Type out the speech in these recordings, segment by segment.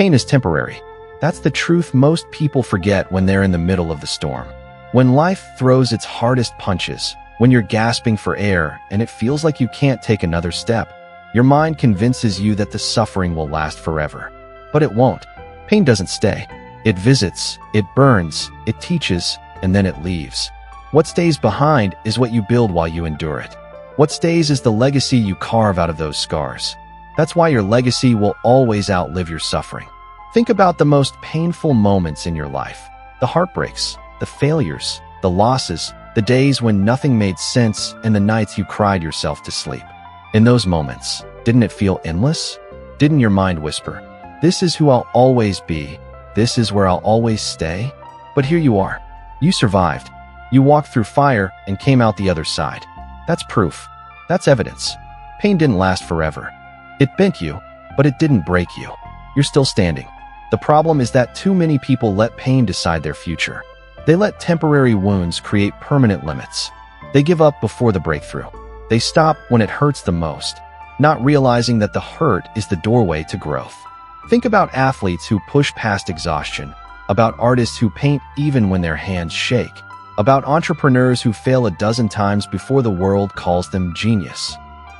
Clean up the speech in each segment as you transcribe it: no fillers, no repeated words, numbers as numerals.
Pain is temporary. That's the truth most people forget when they're in the middle of the storm. When life throws its hardest punches, when you're gasping for air and it feels like you can't take another step, your mind convinces you that the suffering will last forever. But it won't. Pain doesn't stay. It visits, it burns, it teaches, and then it leaves. What stays behind is what you build while you endure it. What stays is the legacy you carve out of those scars. That's why your legacy will always outlive your suffering. Think about the most painful moments in your life. The heartbreaks, the failures, the losses, the days when nothing made sense, and the nights you cried yourself to sleep. In those moments, didn't it feel endless? Didn't your mind whisper, "This is who I'll always be. This is where I'll always stay"? But here you are. You survived. You walked through fire and came out the other side. That's proof. That's evidence. Pain didn't last forever. It bent you, but it didn't break you. You're still standing. The problem is that too many people let pain decide their future. They let temporary wounds create permanent limits. They give up before the breakthrough. They stop when it hurts the most, not realizing that the hurt is the doorway to growth. Think about athletes who push past exhaustion, about artists who paint even when their hands shake, about entrepreneurs who fail a dozen times before the world calls them genius.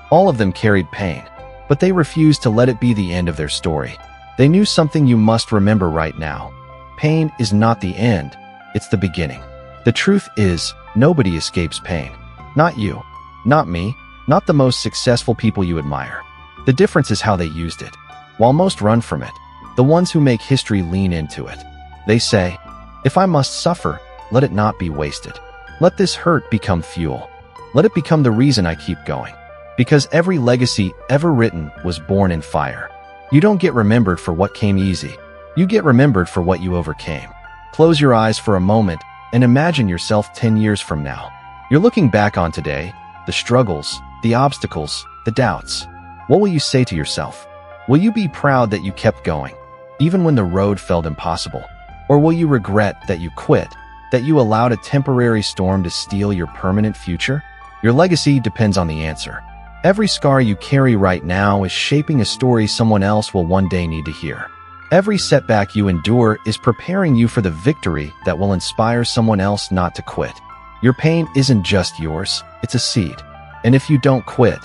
All of them carried pain, but they refused to let it be the end of their story. They knew something you must remember right now. Pain is not the end, it's the beginning. The truth is, nobody escapes pain. Not you, not me, not the most successful people you admire. The difference is how they used it. While most run from it, the ones who make history lean into it. They say, "If I must suffer, let it not be wasted. Let this hurt become fuel. Let it become the reason I keep going." Because every legacy ever written was born in fire. You don't get remembered for what came easy. You get remembered for what you overcame. Close your eyes for a moment and imagine yourself 10 years from now. You're looking back on today, the struggles, the obstacles, the doubts. What will you say to yourself? Will you be proud that you kept going, even when the road felt impossible? Or will you regret that you quit, that you allowed a temporary storm to steal your permanent future? Your legacy depends on the answer. Every scar you carry right now is shaping a story someone else will one day need to hear. Every setback you endure is preparing you for the victory that will inspire someone else not to quit. Your pain isn't just yours, it's a seed. And if you don't quit,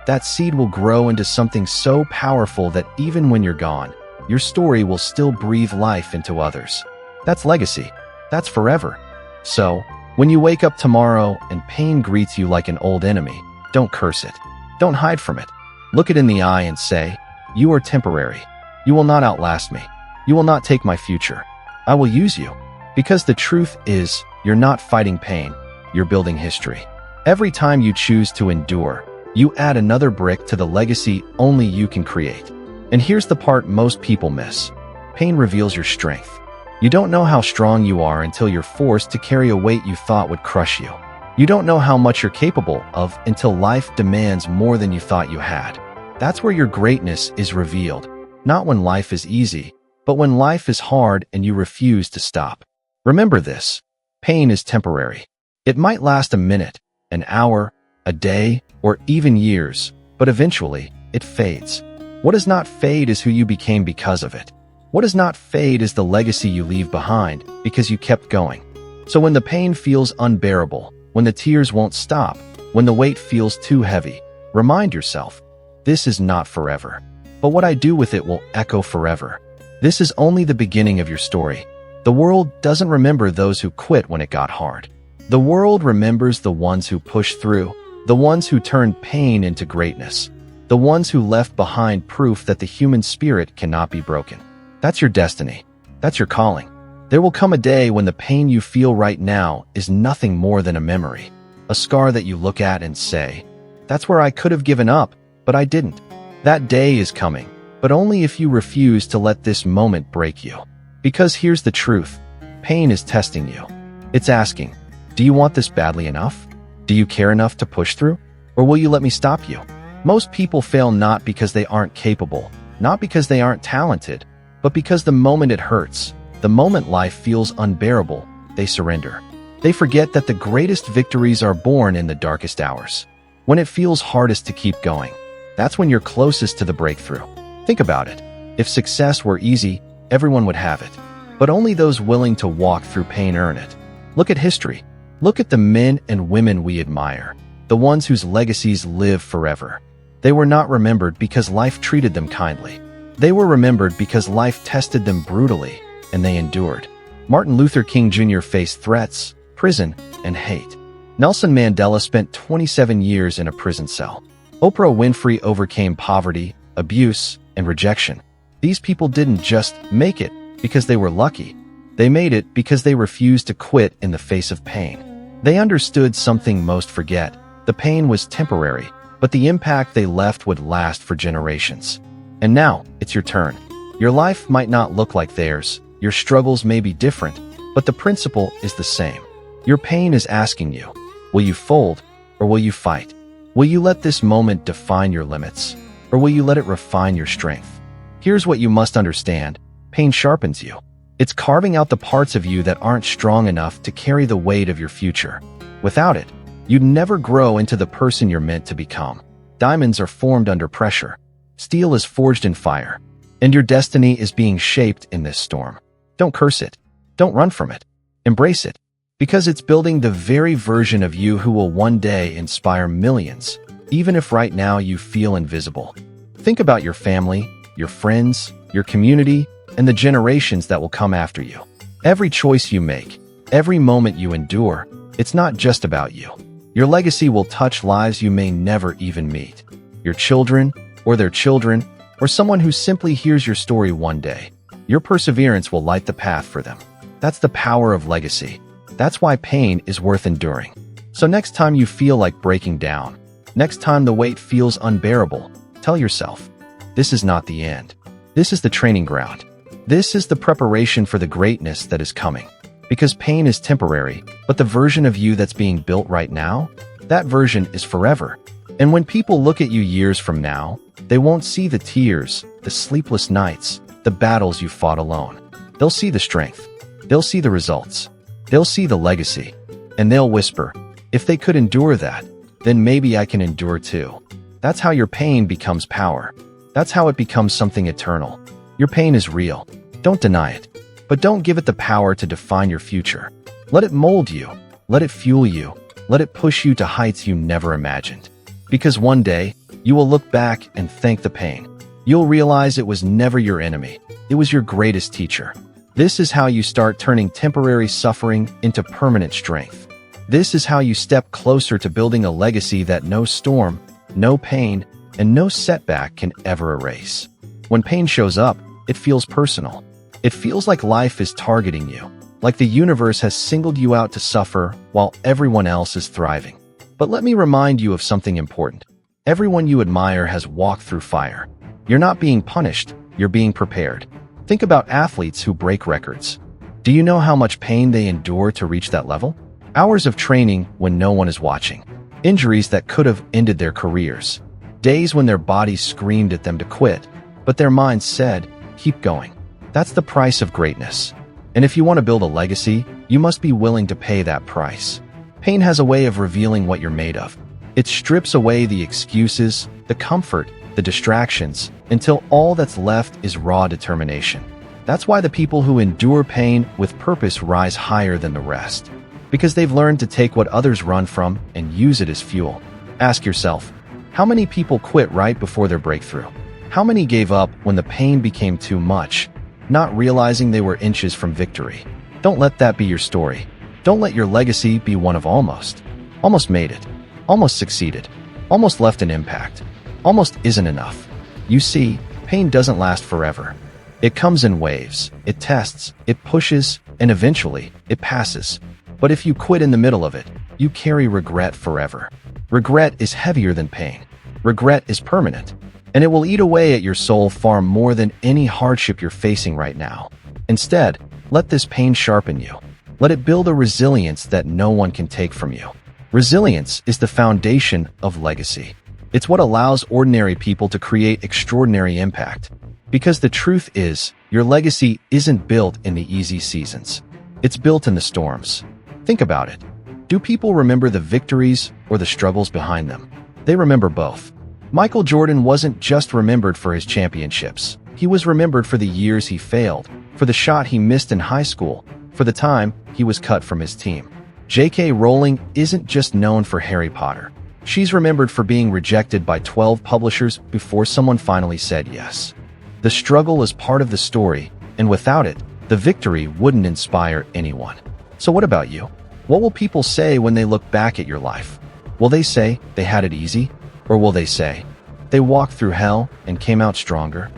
that seed will grow into something so powerful that even when you're gone, your story will still breathe life into others. That's legacy. That's forever. So, when you wake up tomorrow and pain greets you like an old enemy, don't curse it. Don't hide from it. Look it in the eye and say, "You are temporary. You will not outlast me. You will not take my future. I will use you." Because the truth is, you're not fighting pain, you're building history. Every time you choose to endure, you add another brick to the legacy only you can create. And here's the part most people miss. Pain reveals your strength. You don't know how strong you are until you're forced to carry a weight you thought would crush you. You don't know how much you're capable of until life demands more than you thought you had. That's where your greatness is revealed, not when life is easy, but when life is hard and you refuse to stop. Remember this, pain is temporary. It might last a minute, an hour, a day, or even years, but eventually, it fades. What does not fade is who you became because of it. What does not fade is the legacy you leave behind because you kept going. So when the pain feels unbearable, when the tears won't stop, when the weight feels too heavy, remind yourself, this is not forever. But what I do with it will echo forever. This is only the beginning of your story. The world doesn't remember those who quit when it got hard. The world remembers the ones who pushed through, the ones who turned pain into greatness, the ones who left behind proof that the human spirit cannot be broken. That's your destiny. That's your calling. There will come a day when the pain you feel right now is nothing more than a memory, a scar that you look at and say, "That's where I could have given up, but I didn't." That day is coming, but only if you refuse to let this moment break you. Because here's the truth, pain is testing you. It's asking, do you want this badly enough? Do you care enough to push through? Or will you let me stop you? Most people fail not because they aren't capable, not because they aren't talented, but because the moment it hurts, the moment life feels unbearable, they surrender. They forget that the greatest victories are born in the darkest hours. When it feels hardest to keep going, that's when you're closest to the breakthrough. Think about it. If success were easy, everyone would have it. But only those willing to walk through pain earn it. Look at history. Look at the men and women we admire, the ones whose legacies live forever. They were not remembered because life treated them kindly. They were remembered because life tested them brutally, and they endured. Martin Luther King Jr. faced threats, prison, and hate. Nelson Mandela spent 27 years in a prison cell. Oprah Winfrey overcame poverty, abuse, and rejection. These people didn't just make it because they were lucky. They made it because they refused to quit in the face of pain. They understood something most forget. The pain was temporary, but the impact they left would last for generations. And now, it's your turn. Your life might not look like theirs, your struggles may be different, but the principle is the same. Your pain is asking you, will you fold or will you fight? Will you let this moment define your limits, or will you let it refine your strength? Here's what you must understand. Pain sharpens you. It's carving out the parts of you that aren't strong enough to carry the weight of your future. Without it, you'd never grow into the person you're meant to become. Diamonds are formed under pressure. Steel is forged in fire. And your destiny is being shaped in this storm. Don't curse it. Don't run from it. Embrace it. Because it's building the very version of you who will one day inspire millions, even if right now you feel invisible. Think about your family, your friends, your community, and the generations that will come after you. Every choice you make, every moment you endure, it's not just about you. Your legacy will touch lives you may never even meet. Your children, or their children, or someone who simply hears your story one day. Your perseverance will light the path for them. That's the power of legacy. That's why pain is worth enduring. So next time you feel like breaking down, next time the weight feels unbearable, tell yourself, this is not the end. This is the training ground. This is the preparation for the greatness that is coming. Because pain is temporary, but the version of you that's being built right now, that version is forever. And when people look at you years from now, they won't see the tears, the sleepless nights, the battles you fought alone. They'll see the strength. They'll see the results. They'll see the legacy. And they'll whisper, if they could endure that, then maybe I can endure too. That's how your pain becomes power. That's how it becomes something eternal. Your pain is real. Don't deny it. But don't give it the power to define your future. Let it mold you. Let it fuel you. Let it push you to heights you never imagined. Because one day, you will look back and thank the pain. You'll realize it was never your enemy. It was your greatest teacher. This is how you start turning temporary suffering into permanent strength. This is how you step closer to building a legacy that no storm, no pain, and no setback can ever erase. When pain shows up, it feels personal. It feels like life is targeting you, like the universe has singled you out to suffer while everyone else is thriving. But let me remind you of something important. Everyone you admire has walked through fire. You're not being punished, you're being prepared. Think about athletes who break records. Do you know how much pain they endure to reach that level? Hours of training when no one is watching. Injuries that could have ended their careers. Days when their bodies screamed at them to quit, but their minds said, keep going. That's the price of greatness. And if you want to build a legacy, you must be willing to pay that price. Pain has a way of revealing what you're made of. It strips away the excuses, the comfort, the distractions, until all that's left is raw determination. That's why the people who endure pain with purpose rise higher than the rest. Because they've learned to take what others run from and use it as fuel. Ask yourself, how many people quit right before their breakthrough? How many gave up when the pain became too much, not realizing they were inches from victory? Don't let that be your story. Don't let your legacy be one of almost. Almost made it. Almost succeeded. Almost left an impact. Almost isn't enough. You see, pain doesn't last forever. It comes in waves. It tests. It pushes. And eventually, it passes. But if you quit in the middle of it, you carry regret forever. Regret is heavier than pain. Regret is permanent. And it will eat away at your soul far more than any hardship you're facing right now. Instead, let this pain sharpen you. Let it build a resilience that no one can take from you. Resilience is the foundation of legacy. It's what allows ordinary people to create extraordinary impact. Because the truth is, your legacy isn't built in the easy seasons. It's built in the storms. Think about it. Do people remember the victories or the struggles behind them? They remember both. Michael Jordan wasn't just remembered for his championships. He was remembered for the years he failed, for the shot he missed in high school, for the time he was cut from his team. J.K. Rowling isn't just known for Harry Potter. She's remembered for being rejected by 12 publishers before someone finally said yes. The struggle is part of the story, and without it, the victory wouldn't inspire anyone. So what about you? What will people say when they look back at your life? Will they say they had it easy? Or will they say they walked through hell and came out stronger?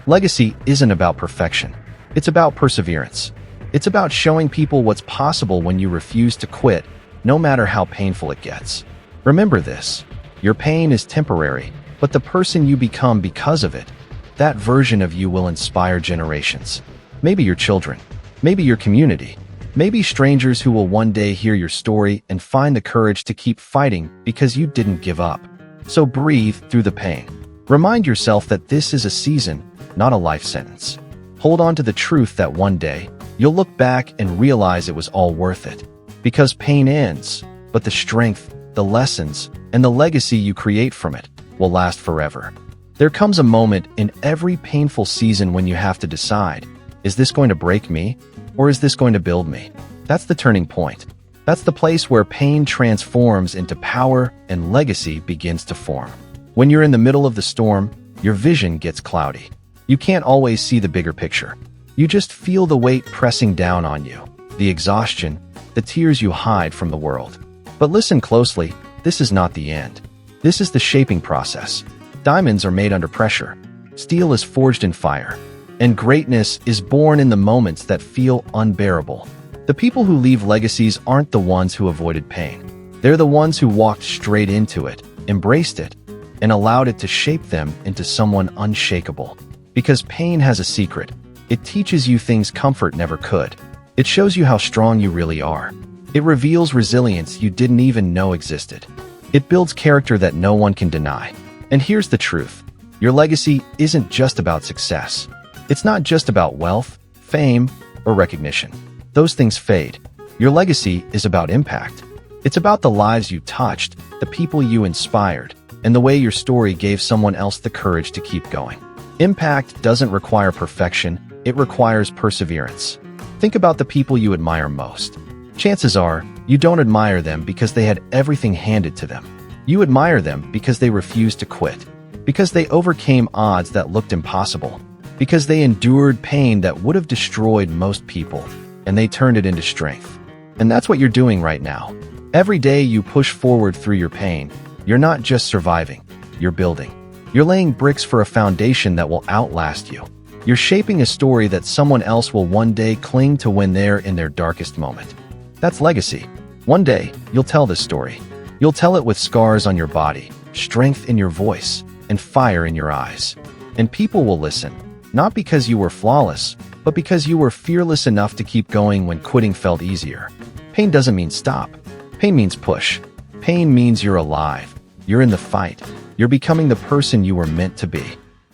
Legacy isn't about perfection. It's about perseverance. It's about showing people what's possible when you refuse to quit, no matter how painful it gets. Remember this: your pain is temporary, but the person you become because of it, that version of you will inspire generations. Maybe your children, maybe your community, maybe strangers who will one day hear your story and find the courage to keep fighting because you didn't give up. So breathe through the pain. Remind yourself that this is a season, not a life sentence. Hold on to the truth that one day, you'll look back and realize it was all worth it. Because pain ends, but the strength, the lessons, and the legacy you create from it will last forever. There comes a moment in every painful season when you have to decide, is this going to break me, or is this going to build me? That's the turning point. That's the place where pain transforms into power and legacy begins to form. When you're in the middle of the storm, your vision gets cloudy. You can't always see the bigger picture. You just feel the weight pressing down on you, the exhaustion, the tears you hide from the world. But listen closely, this is not the end. This is the shaping process. Diamonds are made under pressure. Steel is forged in fire. And greatness is born in the moments that feel unbearable. The people who leave legacies aren't the ones who avoided pain. They're the ones who walked straight into it, embraced it, and allowed it to shape them into someone unshakable. Because pain has a secret. It teaches you things comfort never could. It shows you how strong you really are. It reveals resilience you didn't even know existed. It builds character that no one can deny. And here's the truth. Your legacy isn't just about success. It's not just about wealth, fame, or recognition. Those things fade. Your legacy is about impact. It's about the lives you touched, the people you inspired, and the way your story gave someone else the courage to keep going. Impact doesn't require perfection, it requires perseverance. Think about the people you admire most. Chances are, you don't admire them because they had everything handed to them. You admire them because they refused to quit, because they overcame odds that looked impossible, because they endured pain that would have destroyed most people, and they turned it into strength. And that's what you're doing right now. Every day you push forward through your pain, you're not just surviving, you're building. You're laying bricks for a foundation that will outlast you. You're shaping a story that someone else will one day cling to when they're in their darkest moment. That's legacy. One day, you'll tell this story. You'll tell it with scars on your body, strength in your voice, and fire in your eyes. And people will listen, not because you were flawless, but because you were fearless enough to keep going when quitting felt easier. Pain doesn't mean stop. Pain means push. Pain means you're alive. You're in the fight. You're becoming the person you were meant to be.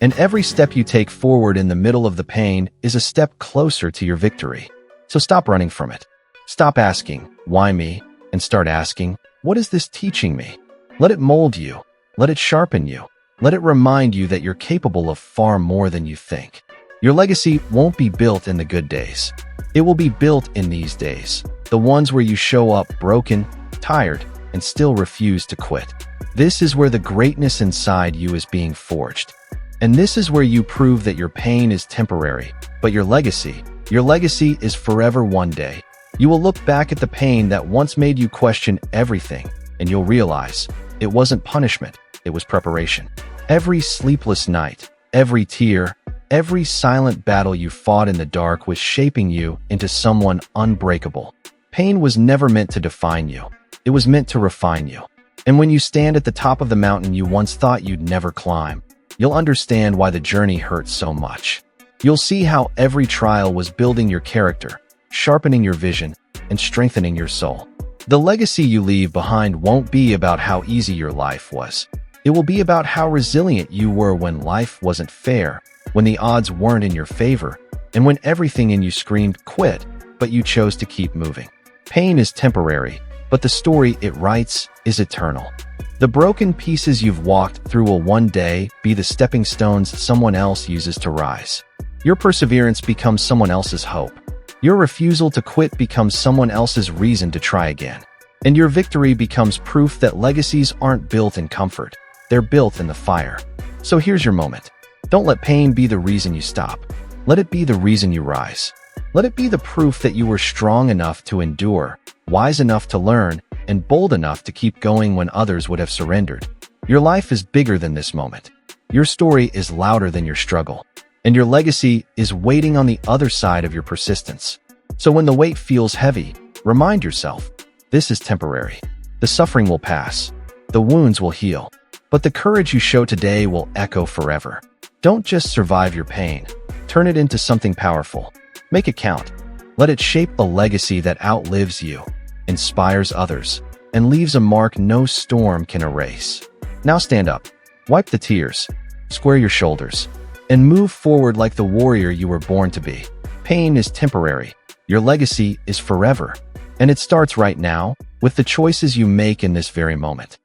And every step you take forward in the middle of the pain is a step closer to your victory. So stop running from it. Stop asking, why me? And start asking, what is this teaching me? Let it mold you. Let it sharpen you. Let it remind you that you're capable of far more than you think. Your legacy won't be built in the good days. It will be built in these days, the ones where you show up broken, tired, and still refuse to quit. This is where the greatness inside you is being forged. And this is where you prove that your pain is temporary, but your legacy is forever one day. You will look back at the pain that once made you question everything, and you'll realize it wasn't punishment, it was preparation. Every sleepless night, every tear, every silent battle you fought in the dark was shaping you into someone unbreakable. Pain was never meant to define you. It was meant to refine you. And when you stand at the top of the mountain you once thought you'd never climb, you'll understand why the journey hurts so much. You'll see how every trial was building your character, sharpening your vision, and strengthening your soul. The legacy you leave behind won't be about how easy your life was. It will be about how resilient you were when life wasn't fair, when the odds weren't in your favor, and when everything in you screamed quit, but you chose to keep moving. Pain is temporary, but the story it writes is eternal. The broken pieces you've walked through will one day be the stepping stones someone else uses to rise. Your perseverance becomes someone else's hope. Your refusal to quit becomes someone else's reason to try again. And your victory becomes proof that legacies aren't built in comfort. They're built in the fire. So here's your moment. Don't let pain be the reason you stop. Let it be the reason you rise. Let it be the proof that you were strong enough to endure, wise enough to learn, and bold enough to keep going when others would have surrendered. Your life is bigger than this moment. Your story is louder than your struggle. And your legacy is waiting on the other side of your persistence. So when the weight feels heavy, remind yourself, this is temporary. The suffering will pass. The wounds will heal. But the courage you show today will echo forever. Don't just survive your pain. Turn it into something powerful. Make it count. Let it shape a legacy that outlives you, inspires others, and leaves a mark no storm can erase. Now stand up, wipe the tears, square your shoulders, and move forward like the warrior you were born to be. Pain is temporary. Your legacy is forever. And it starts right now with the choices you make in this very moment.